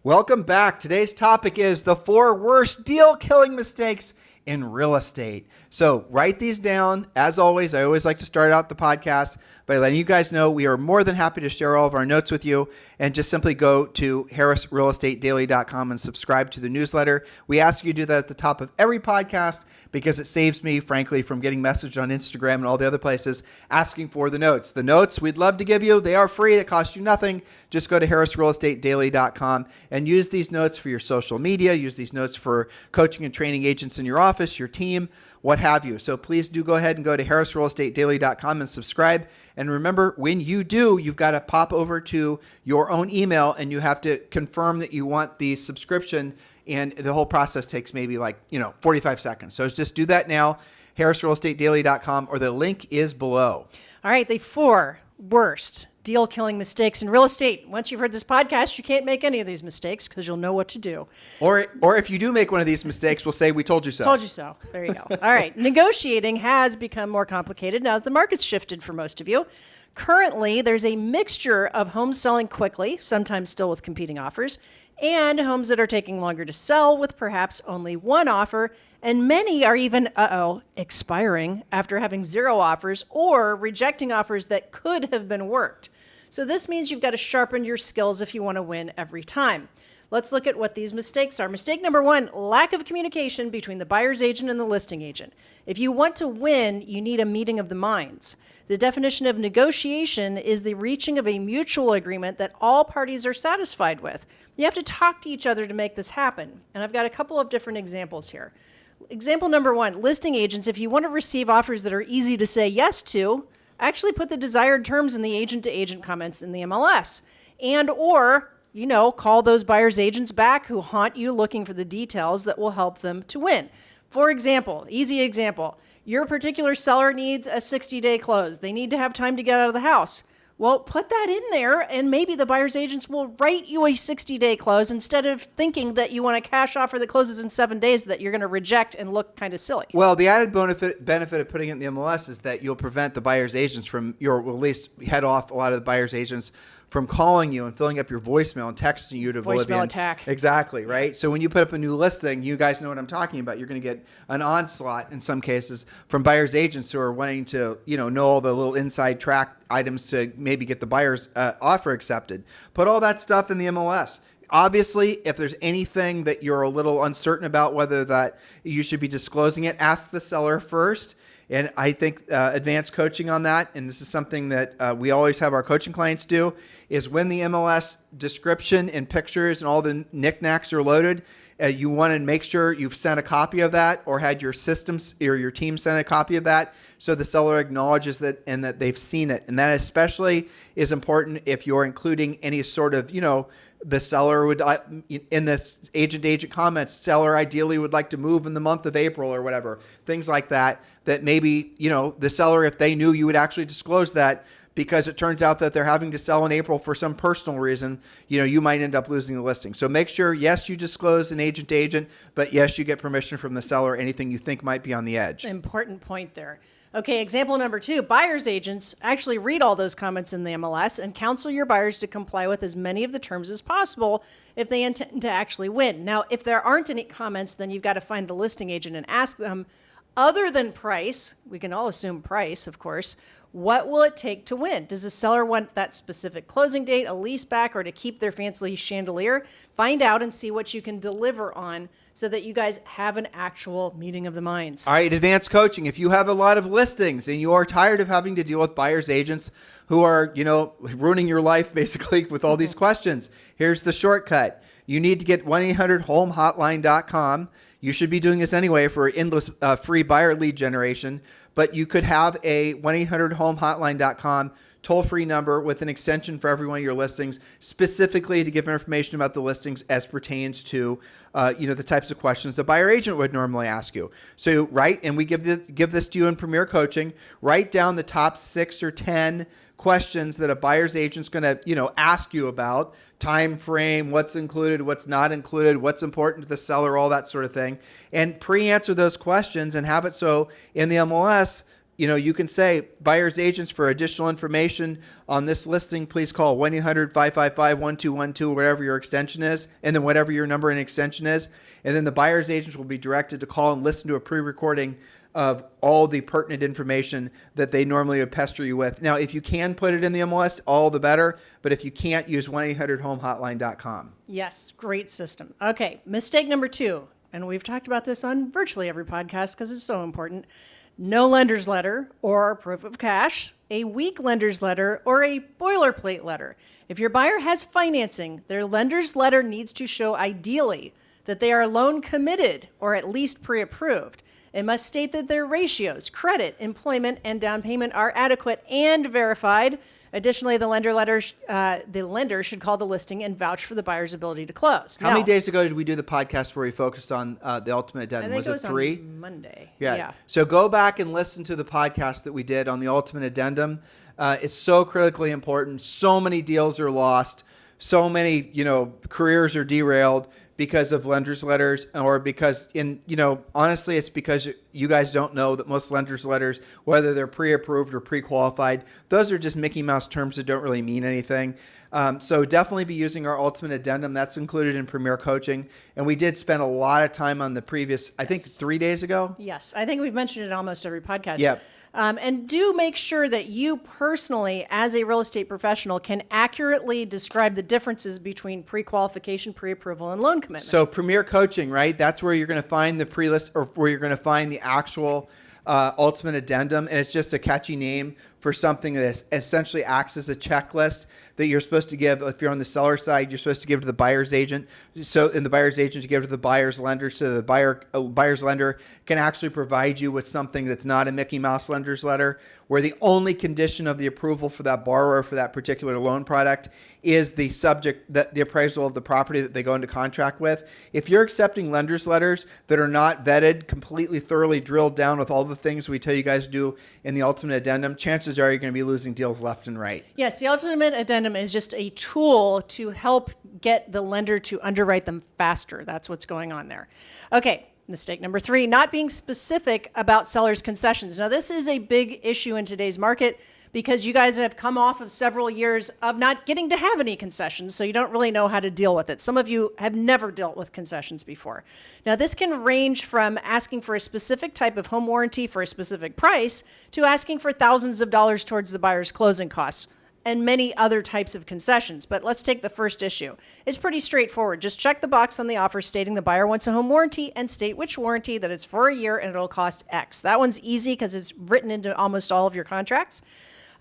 Welcome back. Today's topic is the 4 worst deal-killing mistakes in real estate. So write these down. As always, I always like to start out the podcast by letting you guys know we are more than happy to share all of our notes with you, and just simply go to harrisrealestatedaily.com and subscribe to the newsletter. We ask you to do that at the top of every podcast because it saves me, frankly, from getting messaged on Instagram and all the other places asking for the notes. The notes we'd love to give you. They are free. It costs you nothing. Just go to harrisrealestatedaily.com and use these notes for your social media. Use these notes for coaching and training agents in your office, your team, what have you. So please do go ahead and go to harrisrealestatedaily.com and subscribe. And remember, when you do, you've got to pop over to your own email and you have to confirm that you want the subscription. And the whole process takes maybe 45 seconds. So just do that now, harrisrealestatedaily.com, or the link is below. All right, the 4 worst deal-killing mistakes in real estate. Once you've heard this podcast, you can't make any of these mistakes because you'll know what to do. Or if you do make one of these mistakes, we'll say, we told you so. Told you so. There you go. All right. Negotiating has become more complicated now that the market's shifted for most of you. Currently, there's a mixture of homes selling quickly, sometimes still with competing offers, and homes that are taking longer to sell with perhaps only one offer, and many are even, expiring after having 0 offers or rejecting offers that could have been worked. So this means you've got to sharpen your skills if you want to win every time. Let's look at what these mistakes are. Mistake number 1, lack of communication between the buyer's agent and the listing agent. If you want to win, you need a meeting of the minds. The definition of negotiation is the reaching of a mutual agreement that all parties are satisfied with. You have to talk to each other to make this happen. And I've got a couple of different examples here. Example number 1, listing agents, if you want to receive offers that are easy to say yes to, actually put the desired terms in the agent-to-agent comments in the MLS. Or call those buyer's agents back who haunt you looking for the details that will help them to win. For example, easy example, your particular seller needs a 60-day close. They need to have time to get out of the house. Well, put that in there, and maybe the buyer's agents will write you a 60-day close instead of thinking that you want a cash offer that closes in 7 days that you're going to reject and look kind of silly. Well, the added benefit of putting it in the MLS is that you'll prevent the buyer's agents from, at least head off a lot of the buyer's agents from calling you and filling up your voicemail and texting you to voicemail attack. Exactly, right? So when you put up a new listing, you guys know what I'm talking about. You're going to get an onslaught in some cases from buyer's agents who are wanting to, know all the little inside track items to maybe get the buyer's offer accepted. Put all that stuff in the MLS. Obviously, if there's anything that you're a little uncertain about whether that you should be disclosing it, ask the seller first. And I think advanced coaching on that, and this is something that we always have our coaching clients do, is when the MLS description and pictures and all the knickknacks are loaded, you want to make sure you've sent a copy of that or had your systems or your team send a copy of that so the seller acknowledges that and that they've seen it. And that especially is important if you're including any sort of, the seller would, in the agent-to-agent comments, seller ideally would like to move in the month of April or whatever, things like that, that maybe, the seller, if they knew you would actually disclose that, because it turns out that they're having to sell in April for some personal reason, you might end up losing the listing. So make sure, yes, you disclose an agent-to-agent, but yes, you get permission from the seller, anything you think might be on the edge. Important point there. Okay, example number 2, buyer's agents actually read all those comments in the MLS and counsel your buyers to comply with as many of the terms as possible if they intend to actually win. Now, if there aren't any comments, then you've got to find the listing agent and ask them, other than price, we can all assume price, of course, what will it take to win? Does the seller want that specific closing date, a lease back, or to keep their fancy chandelier? Find out and see what you can deliver on so that you guys have an actual meeting of the minds. All right, advanced coaching. If you have a lot of listings and you are tired of having to deal with buyer's agents who are, ruining your life basically with all these questions, here's the shortcut. You need to get 1-800-HOME-HOTLINE.com. You should be doing this anyway for endless free buyer lead generation, but you could have a 1-800-HOME-HOTLINE.com toll-free number with an extension for every one of your listings, specifically to give information about the listings as pertains to, the types of questions the buyer agent would normally ask you. So and we give this to you in Premier Coaching. Write down the top 6 or 10 questions that a buyer's agent's going to, ask you about. Time frame, what's included, what's not included, what's important to the seller, all that sort of thing. And pre-answer those questions and have it so in the MLS, you can say, buyer's agents, for additional information on this listing, please call 1-800-555-1212, whatever your extension is, and then whatever your number and extension is. And then the buyer's agents will be directed to call and listen to a pre-recording of all the pertinent information that they normally would pester you with. Now, if you can put it in the MLS, all the better. But if you can't, use 1-800-HOME-HOTLINE.com. Yes, great system. Okay, mistake number 2, and we've talked about this on virtually every podcast because it's so important. No lender's letter or proof of cash, a weak lender's letter, or a boilerplate letter. If your buyer has financing, their lender's letter needs to show ideally that they are loan committed or at least pre-approved. It must state that their ratios, credit, employment, and down payment are adequate and verified. Additionally, the lender should call the listing and vouch for the buyer's ability to close. How many days ago did we do the podcast where we focused on the ultimate addendum? I think Was it 3? on Monday. Yeah. So go back and listen to the podcast that we did on the ultimate addendum. It's so critically important. So many deals are lost. So many, careers are derailed because of lenders' letters, or because honestly, it's because you guys don't know that most lenders' letters, whether they're pre-approved or pre-qualified, those are just Mickey Mouse terms that don't really mean anything. So definitely be using our ultimate addendum. That's included in Premier Coaching. And we did spend a lot of time on the previous, I think 3 days ago. Yes. I think we've mentioned it almost every podcast. Yep. And do make sure that you personally, as a real estate professional, can accurately describe the differences between pre-qualification, pre-approval, and loan commitment. So Premier Coaching, right? That's where you're going to find the pre-list, or where you're going to find the actual ultimate addendum. And it's just a catchy name for something that essentially acts as a checklist that you're supposed to give. If you're on the seller side, you're supposed to give to the buyer's agent. So in the buyer's agent, you give to the buyer's lender. So the buyer's lender can actually provide you with something that's not a Mickey Mouse lender's letter, where the only condition of the approval for that borrower for that particular loan product is the the appraisal of the property that they go into contract with. If you're accepting lender's letters that are not vetted, completely thoroughly drilled down with all the things we tell you guys to do in the ultimate addendum, chances are you're going to be losing deals left and right. Yes, the ultimate addendum is just a tool to help get the lender to underwrite them faster. That's what's going on there. Okay. Mistake number 3, not being specific about sellers' concessions. Now, this is a big issue in today's market because you guys have come off of several years of not getting to have any concessions, so you don't really know how to deal with it. Some of you have never dealt with concessions before. Now, this can range from asking for a specific type of home warranty for a specific price to asking for thousands of dollars towards the buyer's closing costs, and many other types of concessions. But let's take the first issue. It's pretty straightforward. Just check the box on the offer stating the buyer wants a home warranty and state which warranty, that it's for a year and it'll cost X. That one's easy because it's written into almost all of your contracts.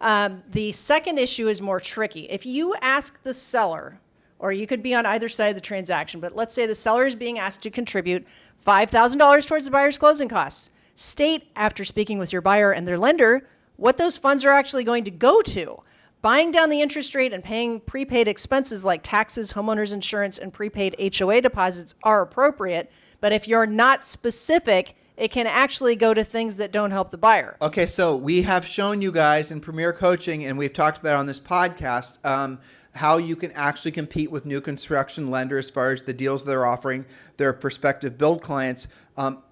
The second issue is more tricky. If you ask the seller, or you could be on either side of the transaction, but let's say the seller is being asked to contribute $5,000 towards the buyer's closing costs. State, after speaking with your buyer and their lender, what those funds are actually going to go to. Buying down the interest rate and paying prepaid expenses like taxes, homeowners insurance, and prepaid HOA deposits are appropriate. But if you're not specific, it can actually go to things that don't help the buyer. Okay, so we have shown you guys in Premier Coaching, and we've talked about on this podcast, how you can actually compete with new construction lenders as far as the deals they're offering their prospective build clients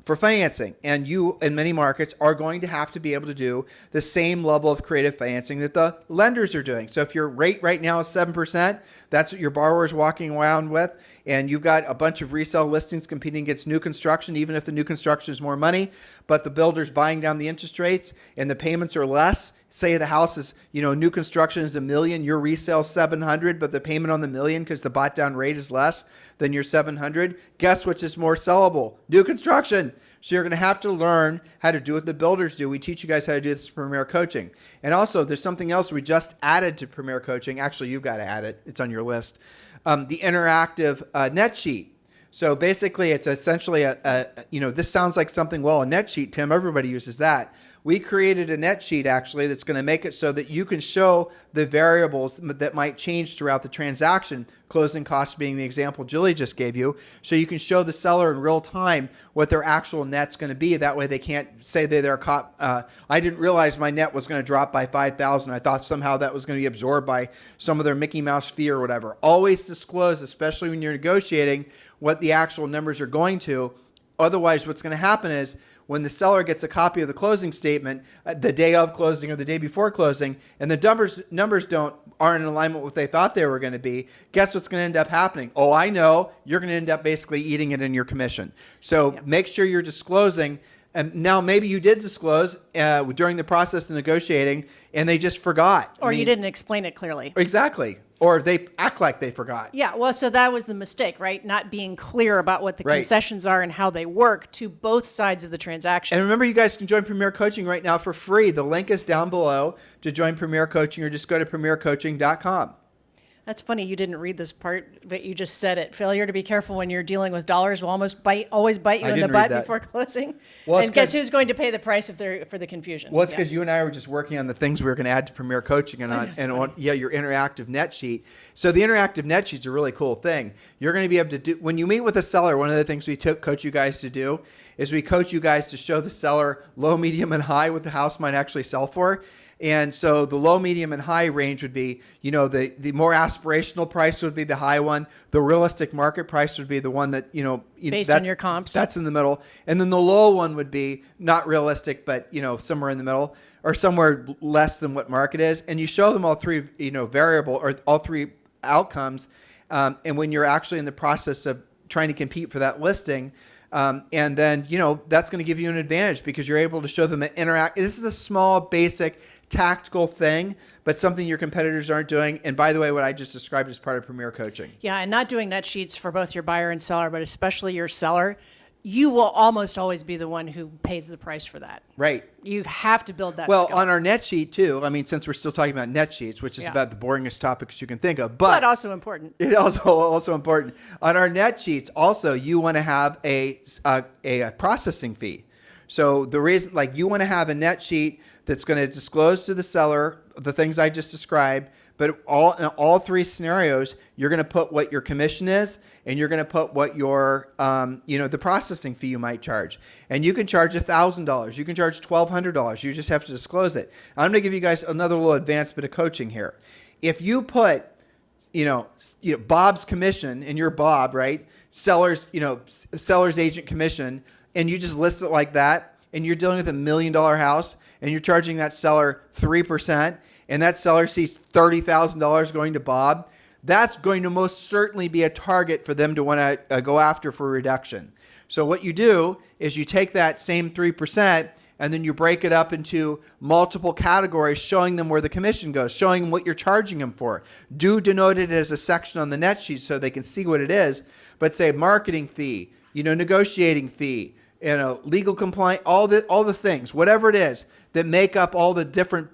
for financing. And you, in many markets, are going to have to be able to do the same level of creative financing that the lenders are doing. So if your rate right now is 7%, that's what your borrower is walking around with, and you've got a bunch of resale listings competing against new construction, even if the new construction is more money, but the builder's buying down the interest rates and the payments are less. Say the house is, new construction is $1 million, your resale is $700, but the payment on the $1 million, because the bought down rate is less than your $700. Guess which is more sellable? New construction. So you're going to have to learn how to do what the builders do. We teach you guys how to do this in Premier Coaching. And also, there's something else we just added to Premier Coaching. Actually, you've got to add it. It's on your list. The interactive net sheet. So basically, it's essentially this sounds like something, a net sheet, Tim, everybody uses that. We created a net sheet, actually, that's going to make it so that you can show the variables that might change throughout the transaction, closing costs being the example Julie just gave you. So you can show the seller in real time what their actual net's going to be. That way they can't say they're caught. I didn't realize my net was going to drop by $5,000. I thought somehow that was going to be absorbed by some of their Mickey Mouse fee or whatever. Always disclose, especially when you're negotiating, what the actual numbers are going to. Otherwise, what's going to happen is when the seller gets a copy of the closing statement the day of closing or the day before closing, and the numbers aren't in alignment with what they thought they were going to be, guess what's going to end up happening? Oh, I know. You're going to end up basically eating it in your commission. So make sure you're disclosing. And now maybe you did disclose during the process of negotiating and they just forgot. Or you didn't explain it clearly. Exactly. Or they act like they forgot. Yeah, well, so that was the mistake, right? Not being clear about what the concessions are and how they work to both sides of the transaction. And remember, you guys can join Premier Coaching right now for free. The link is down below to join Premier Coaching, or just go to premiercoaching.com. That's funny. You didn't read this part, but you just said it. Failure to be careful when you're dealing with dollars will always bite you in the butt before closing. Well, and guess who's going to pay the price for the confusion? Well, it's because you and I were just working on the things we were going to add to Premier Coaching and on your interactive net sheet. So the interactive net sheet's a really cool thing. You're going to be able to do, when you meet with a seller, one of the things we coach you guys to do is we coach you guys to show the seller low, medium, and high what the house might actually sell for. And so the low, medium, and high range would be, the more aspirational price would be the high one. The realistic market price would be the one that, based on your comps. That's in the middle. And then the low one would be not realistic, but, somewhere in the middle or somewhere less than what market is. And you show them all three, variable or all three outcomes. And when you're actually in the process of trying to compete for that listing, and then, that's going to give you an advantage because you're able to show them that interact. This is a small, basic, tactical thing, but something your competitors aren't doing. And by the way, what I just described is part of Premier Coaching. Yeah, and not doing net sheets for both your buyer and seller, but especially your seller. You will almost always be the one who pays the price for that. Right. You have to build that skill. Well, on our net sheet too, since we're still talking about net sheets, which is about the boringest topics you can think of, but also important. It also important. On our net sheets, also, you want to have a processing fee. So the reason, you want to have a net sheet that's going to disclose to the seller the things I just described, but in all three scenarios, you're going to put what your commission is, and you're going to put what your, the processing fee you might charge. And you can charge $1,000. You can charge $1,200. You just have to disclose it. I'm going to give you guys another little advanced bit of coaching here. If you put, Bob's commission, and you're Bob, right? Seller's agent commission, and you just list it like that, and you're dealing with $1 million house, and you're charging that seller 3%, and that seller sees $30,000 going to Bob, that's going to most certainly be a target for them to want to go after for a reduction. So what you do is you take that same 3% and then you break it up into multiple categories, showing them where the commission goes, showing them what you're charging them for. Do denote it as a section on the net sheet so they can see what it is, but say marketing fee, negotiating fee, legal compliance, all the things, whatever it is that make up all the different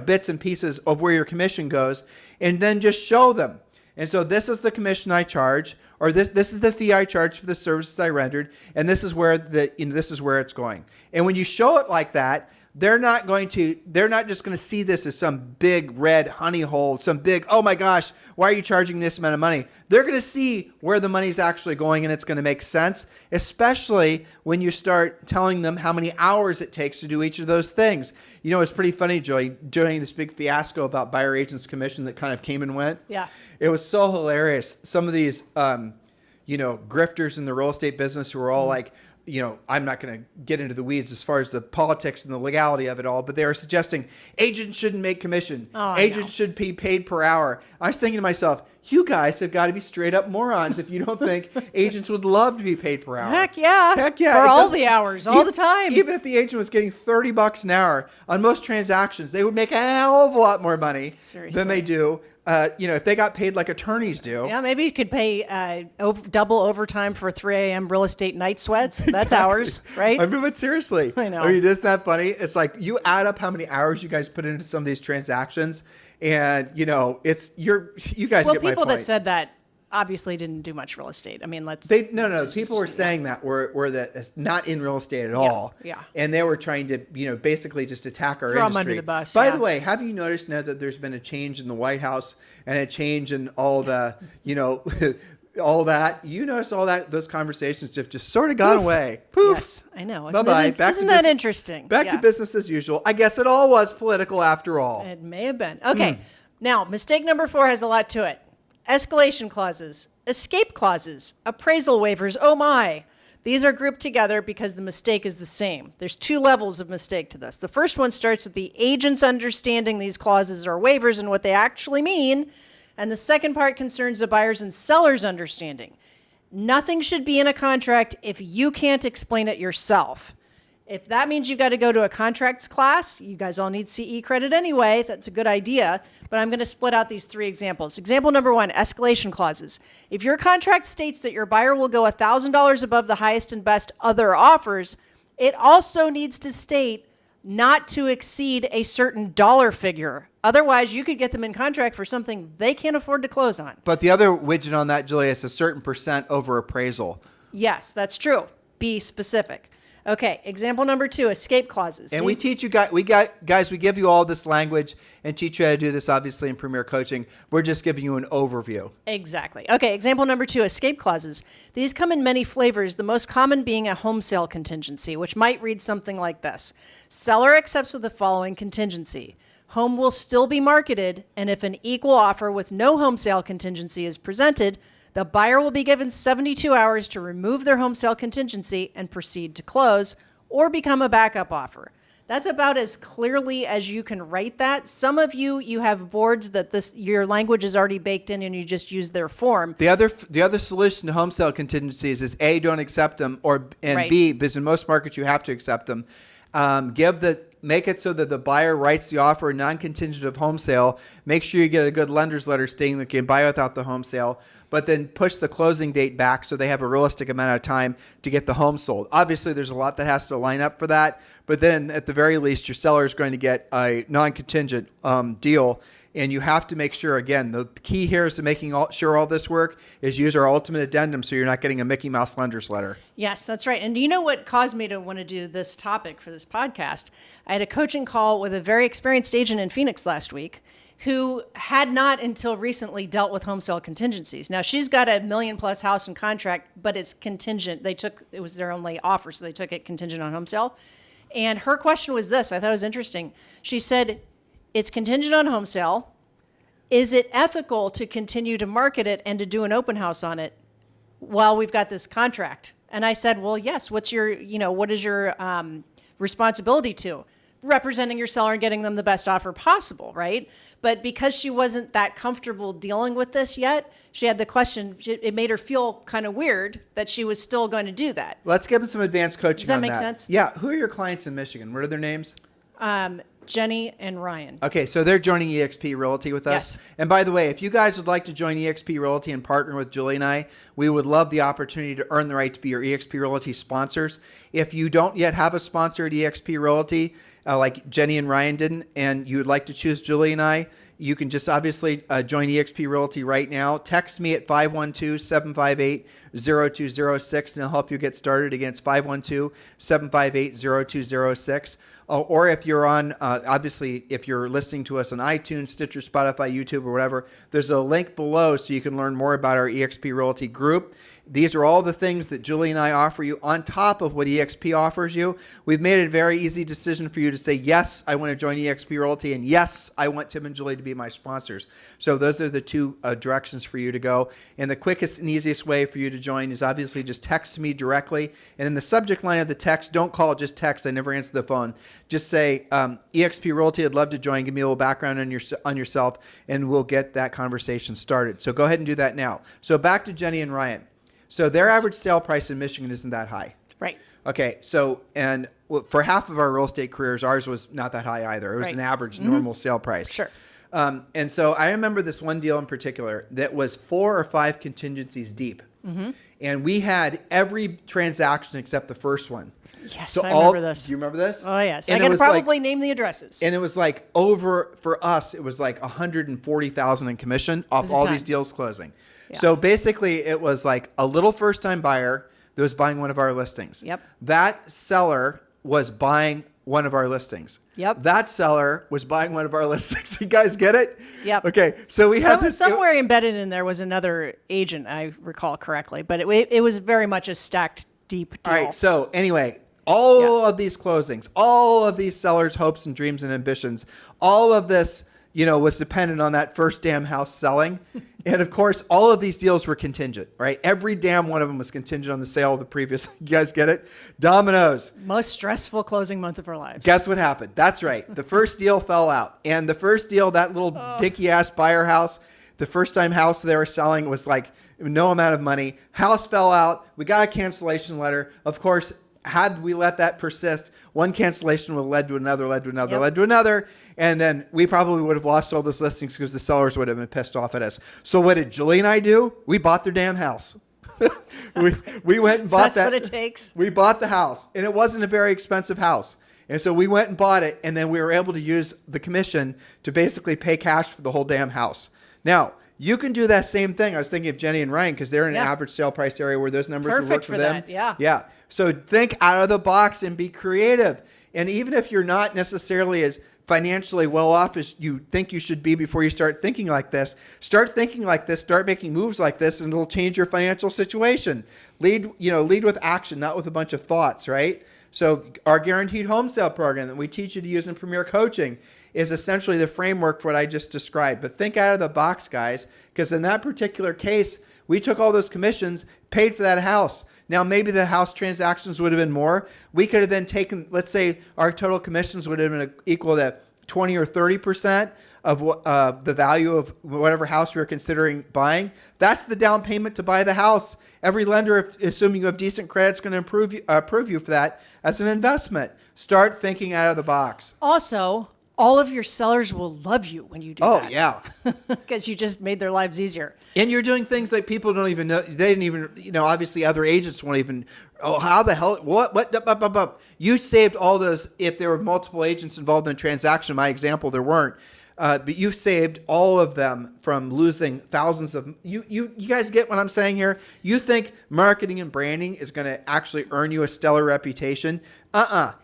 bits and pieces of where your commission goes, and then just show them. And so this is the commission I charge, or this is the fee I charge for the services I rendered, and this is where this is where it's going. And when you show it like that, they're not just going to see this as some big red honey hole, some big, oh my gosh, why are you charging this amount of money? They're going to see where the money's actually going, and it's going to make sense, especially when you start telling them how many hours it takes to do each of those things. It's pretty funny, Joy, during this big fiasco about buyer agents commission that kind of came and went. Yeah. It was so hilarious. Some of these, grifters in the real estate business who were all like, I'm not going to get into the weeds as far as the politics and the legality of it all, but they were suggesting agents shouldn't make commission. Agents should be paid per hour. I was thinking to myself, you guys have got to be straight up morons if you don't think agents would love to be paid per hour. Heck yeah. For all the hours, all the time. Even if the agent was getting $30 an hour on most transactions, they would make a hell of a lot more money than they do. If they got paid like attorneys do. Yeah, maybe you could pay double overtime for 3 a.m. real estate night sweats. That's hours, right? But seriously. I know. Isn't that funny? It's like you add up how many hours you guys put into some of these transactions, and you guys get my point. Well, people that said that obviously didn't do much real estate. People were saying that were that not in real estate at all. Yeah. And they were trying to, basically just attack our industry. industry. Them under the bus. By the way, have you noticed now that there's been a change in the White House and a change in all the, all that? You notice all that, those conversations have just sort of gone away. Poof. Yes, I know. Bye-bye. Isn't that interesting? Back to business as usual. I guess it all was political after all. It may have been. Okay. Now, mistake number 4 has a lot to it. Escalation clauses, escape clauses, appraisal waivers. Oh my. These are grouped together because the mistake is the same. There's 2 levels of mistake to this. The first one starts with the agent's understanding these clauses or waivers and what they actually mean. And the second part concerns the buyer's and seller's understanding. Nothing should be in a contract if you can't explain it yourself. If that means you've got to go to a contracts class, you guys all need CE credit anyway, that's a good idea. But I'm going to split out these 3 examples. Example number 1, escalation clauses. If your contract states that your buyer will go $1,000 above the highest and best other offers, it also needs to state not to exceed a certain dollar figure. Otherwise, you could get them in contract for something they can't afford to close on. But the other widget on that, Julia, is a certain % over appraisal. Yes, that's true. Be specific. Okay, example number 2, escape clauses. And we teach you guys, we give you all this language and teach you how to do this, obviously, in Premier Coaching. We're just giving you an overview. Exactly. Okay, example number 2, escape clauses. These come in many flavors, the most common being a home sale contingency, which might read something like this. Seller accepts with the following contingency. Home will still be marketed, and if an equal offer with no home sale contingency is presented, the buyer will be given 72 hours to remove their home sale contingency and proceed to close or become a backup offer. That's about as clearly as you can write that. Some of you have boards that your language is already baked in and you just use their form. The other solution to home sale contingencies is A, don't accept them, and Right. B, because in most markets you have to accept them. Make it so that the buyer writes the offer non-contingent of home sale. Make sure you get a good lender's letter stating that you can buy without the home sale, but then push the closing date back so they have a realistic amount of time to get the home sold. Obviously, there's a lot that has to line up for that, but then at the very least, your seller is going to get a non-contingent deal. And you have to make sure, again, the key here is to making sure all this work is use our ultimate addendum so you're not getting a Mickey Mouse lender's letter. Yes, that's right. And do you know what caused me to want to do this topic for this podcast? I had a coaching call with a very experienced agent in Phoenix last week who had not until recently dealt with home sale contingencies. Now, she's got a $1 million+ house in contract, but it's contingent. It was their only offer, so they took it contingent on home sale. And her question was this, I thought it was interesting. She said, it's contingent on home sale. Is it ethical to continue to market it and to do an open house on it while we've got this contract? And I said, well, yes. What is your responsibility to? Representing your seller and getting them the best offer possible, right? But because she wasn't that comfortable dealing with this yet, she had the question, it made her feel kind of weird that she was still going to do that. Let's give them some advanced coaching on that. Does that make sense? Yeah. Who are your clients in Michigan? What are their names? Jenny and Ryan. Okay, so they're joining eXp Realty with us. Yes. And by the way, if you guys would like to join eXp Realty and partner with Julie and I, we would love the opportunity to earn the right to be your eXp Realty sponsors. If you don't yet have a sponsor at eXp Realty, like Jenny and Ryan didn't, and you would like to choose Julie and I, you can just obviously join eXp Realty right now. Text me at 512-758-0206 and it'll help you get started. Again, it's 512-758-0206. Or if you're on, obviously, if you're listening to us on iTunes, Stitcher, Spotify, YouTube, or whatever, there's a link below so you can learn more about our eXp Realty group. These are all the things that Julie and I offer you on top of what eXp offers you. We've made it a very easy decision for you to say, yes, I want to join eXp Realty, and yes, I want Tim and Julie to be my sponsors. So those are the 2 directions for you to go. And the quickest and easiest way for you to join is obviously just text me directly. And in the subject line of the text, don't call, just text. I never answer the phone. Just say, eXp Realty, I'd love to join. Give me a little background on yourself, and we'll get that conversation started. So go ahead and do that now. So back to Jenny and Ryan. So their average sale price in Michigan isn't that high. Right. Okay. So, and for half of our real estate careers, ours was not that high either. It was an average normal sale price. Sure. And so I remember this one deal in particular that was 4 or 5 contingencies deep. And we had every transaction except the first one. Yes, So I remember this. Do you remember this? Oh, yes. And I it can was probably name the addresses. And it was like for us, it was like $140,000 in commission off all these deals closing. Yeah. So basically it was like a little first time buyer that was buying one of our listings. Yep. That seller was buying one of our listings. Yep. That seller was buying one of our listings. You guys get it? Yep. Okay. So we had this. Somewhere embedded in there was another agent, I recall correctly, but it was very much a stacked deep deal. All right. So anyway, all of these closings, all of these sellers' hopes and dreams and ambitions, all of this, was dependent on that first damn house selling. And of course, all of these deals were contingent, right? Every damn one of them was contingent on the sale of the previous. You guys get it? Domino's. Most stressful closing month of our lives. Guess what happened? That's right. The first deal fell out. And the first deal, that little dinky ass buyer house, the first time house they were selling was like no amount of money. House fell out. We got a cancellation letter. Of course, had we let that persist, one cancellation would have led to another, led to another, Yep. led to another. And then we probably would have lost all those listings because the sellers would have been pissed off at us. So what did Julie and I do? We bought their damn house. we went and bought That's that. what it takes. We bought the house, and it wasn't a very expensive house. And so we went and bought it, and then we were able to use the commission to basically pay cash for the whole damn house. Now, you can do that same thing. I was thinking of Jenny and Ryan because they're in an average sale price area where those numbers would work Perfect for for them. that, yeah. Yeah. So think out of the box and be creative. And even if you're not necessarily as financially well off as you think you should be before you start thinking like this, start thinking like this, start making moves like this, and it'll change your financial situation. Lead with action, not with a bunch of thoughts, right? So our guaranteed home sale program that we teach you to use in Premier Coaching is essentially the framework for what I just described. But think out of the box, guys, because in that particular case, we took all those commissions, paid for that house. Now, maybe the house transactions would have been more. We could have then taken, let's say our total commissions would have been equal to 20 or 30% of the value of whatever house we were considering buying. That's the down payment to buy the house. Every lender, assuming you have decent credit, is going to approve you for that as an investment. Start thinking out of the box. Also, all of your sellers will love you when you do Oh, that. yeah. Because you just made their lives easier. And you're doing things that people don't even know. They didn't even, obviously other agents won't even, how the hell, what? You saved all those, if there were multiple agents involved in the transaction, my example, there weren't. But you've saved all of them from losing thousands of, you guys get what I'm saying here? You think marketing and branding is going to actually earn you a stellar reputation?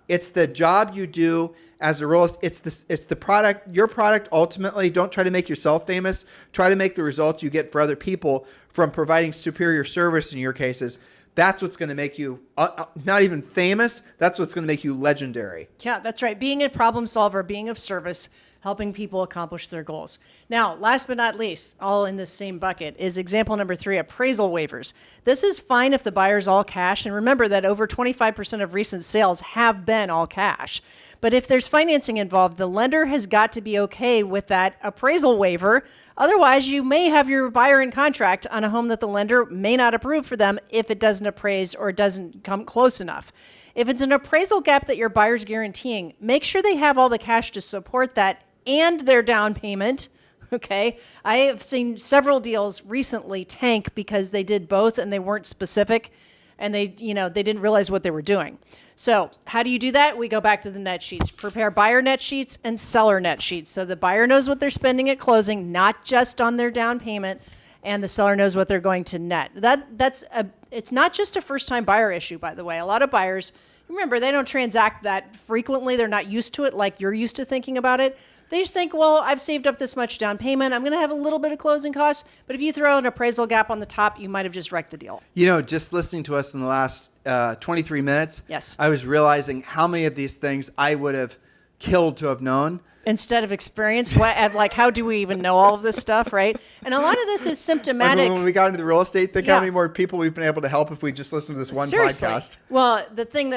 It's the job you do as a role. It's the product, your product ultimately. Don't try to make yourself famous. Try to make the results you get for other people from providing superior service in your cases. That's what's going to make you not even famous. That's what's going to make you legendary. Yeah, that's right. Being a problem solver, being of service, helping people accomplish their goals. Now, last but not least, all in this same bucket, is example number 3, appraisal waivers. This is fine if the buyer's all cash. And remember that over 25% of recent sales have been all cash. But if there's financing involved, the lender has got to be okay with that appraisal waiver. Otherwise, you may have your buyer in contract on a home that the lender may not approve for them if it doesn't appraise or doesn't come close enough. If it's an appraisal gap that your buyer's guaranteeing, make sure they have all the cash to support that and their down payment. Okay. I have seen several deals recently tank because they did both and they weren't specific and they didn't realize what they were doing. So how do you do that? We go back to the net sheets, prepare buyer net sheets and seller net sheets. So the buyer knows what they're spending at closing, not just on their down payment, and the seller knows what they're going to net. It's not just a first time buyer issue, by the way. A lot of buyers, remember, they don't transact that frequently. They're not used to it like you're used to thinking about it. They just think, well, I've saved up this much down payment. I'm going to have a little bit of closing costs. But if you throw an appraisal gap on the top, you might have just wrecked the deal. Just listening to us in the last 23 minutes, Yes. I was realizing how many of these things I would have killed to have known. Instead of experience, how do we even know all of this stuff, right? And a lot of this is symptomatic. When we got into the real estate, think how Yeah. many more people we've been able to help if we just listened to this one Seriously. podcast. Well, the thing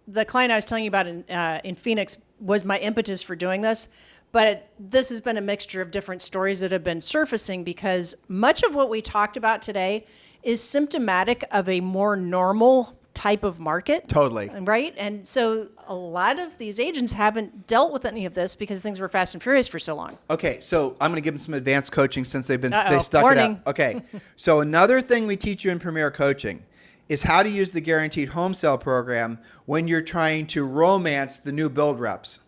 the client I was telling you about in Phoenix was my impetus for doing this. But this has been a mixture of different stories that have been surfacing because much of what we talked about today is symptomatic of a more normal type of market. Totally. Right? And so a lot of these agents haven't dealt with any of this because things were fast and furious for so long. Okay, so I'm going to give them some advanced coaching since they Uh-oh. stuck Warning. it out. Okay, so another thing we teach you in Premier Coaching is how to use the Guaranteed Home Sale Program when you're trying to romance the new build reps.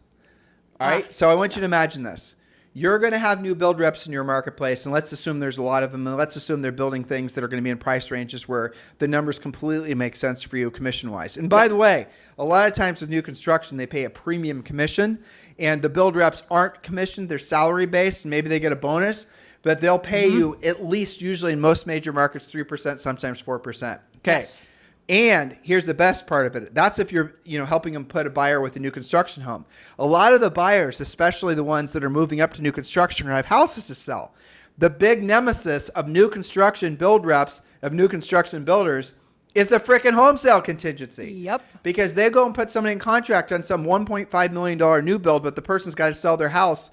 All right, so I want you to imagine this. You're going to have new build reps in your marketplace, and let's assume there's a lot of them, and let's assume they're building things that are going to be in price ranges where the numbers completely make sense for you commission-wise. And by the way, a lot of times with new construction, they pay a premium commission, and the build reps aren't commissioned. They're salary-based, and maybe they get a bonus, but they'll pay you at least, usually in most major markets, 3%, sometimes 4%. Okay. Yes. And here's the best part of it. That's if you're, helping them put a buyer with a new construction home. A lot of the buyers, especially the ones that are moving up to new construction, are going to have houses to sell. The big nemesis of new construction build reps, of new construction builders, is the freaking home sale contingency. Yep. Because they go and put somebody in contract on some $1.5 million new build, but the person's got to sell their house.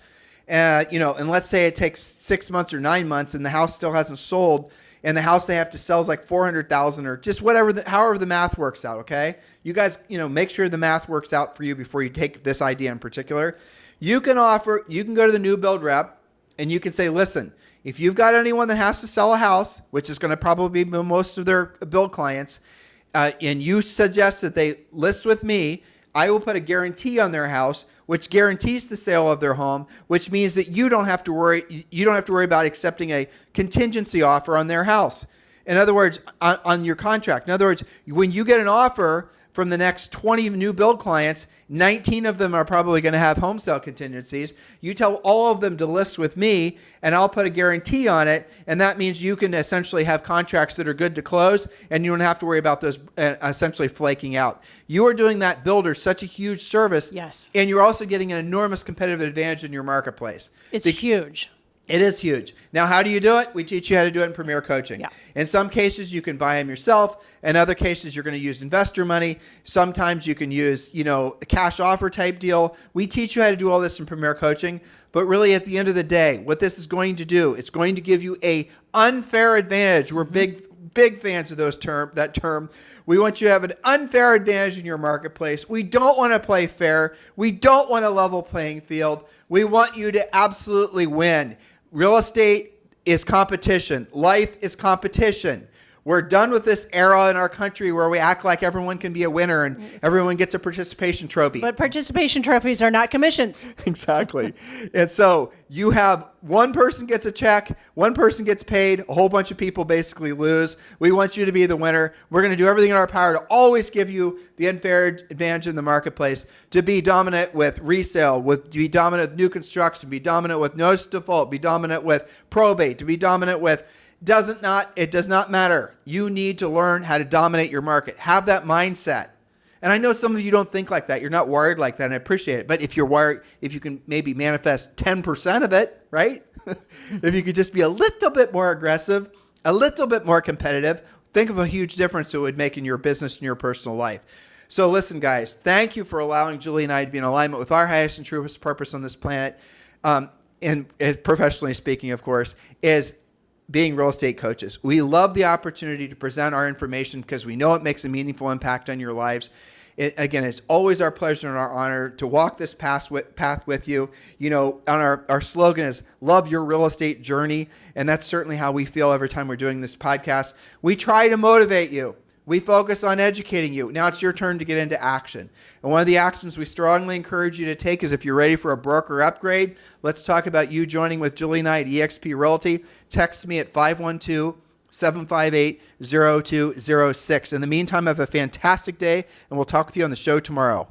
And let's say it takes 6 months or 9 months and the house still hasn't sold, and the house they have to sell is like $400,000 or just whatever, however the math works out. Okay. You guys, make sure the math works out for you before you take this idea in particular. You can go to the new build rep and you can say, listen, if you've got anyone that has to sell a house, which is going to probably be most of their build clients, and you suggest that they list with me, I will put a guarantee on their house, which guarantees the sale of their home, which means that you don't have to worry. You don't have to worry about accepting a contingency offer on their house. In other words, on your contract. In other words, when you get an offer from the next 20 new build clients, 19 of them are probably going to have home sale contingencies. You tell all of them to list with me, and I'll put a guarantee on it. And that means you can essentially have contracts that are good to close, and you don't have to worry about those essentially flaking out. You are doing that builder such a huge service. Yes. And you're also getting an enormous competitive advantage in your marketplace. It's huge. It is huge. Now, how do you do it? We teach you how to do it in Premier Coaching. Yeah. In some cases, you can buy them yourself. In other cases, you're going to use investor money. Sometimes you can use, a cash offer type deal. We teach you how to do all this in Premier Coaching. But really, at the end of the day, what this is going to do, it's going to give you a unfair advantage. We're big fans of that term. We want you to have an unfair advantage in your marketplace. We don't want to play fair. We don't want a level playing field. We want you to absolutely win. Real estate is competition. Life is competition. We're done with this era in our country where we act like everyone can be a winner and everyone gets a participation trophy. But participation trophies are not commissions. Exactly. And so you have one person gets a check, one person gets paid, a whole bunch of people basically lose. We want you to be the winner. We're going to do everything in our power to always give you the unfair advantage in the marketplace, to be dominant with resale, to be dominant with new construction, to be dominant with notice of default, be dominant with probate, to be dominant with it does not matter. You need to learn how to dominate your market. Have that mindset. And I know some of you don't think like that. You're not wired like that, and I appreciate it. But if you're wired, if you can maybe manifest 10% of it, right? If you could just be a little bit more aggressive, a little bit more competitive, think of a huge difference it would make in your business and your personal life. So listen, guys, thank you for allowing Julie and I to be in alignment with our highest and truest purpose on this planet, and professionally speaking, of course, is being real estate coaches. We love the opportunity to present our information because we know it makes a meaningful impact on your lives. Again, it's always our pleasure and our honor to walk this path with you. Our slogan is love your real estate journey. And that's certainly how we feel every time we're doing this podcast. We try to motivate you. We focus on educating you. Now it's your turn to get into action. And one of the actions we strongly encourage you to take is if you're ready for a broker upgrade, let's talk about you joining with Julie and I at eXp Realty. Text me at 512-758-0206. In the meantime, have a fantastic day, and we'll talk with you on the show tomorrow.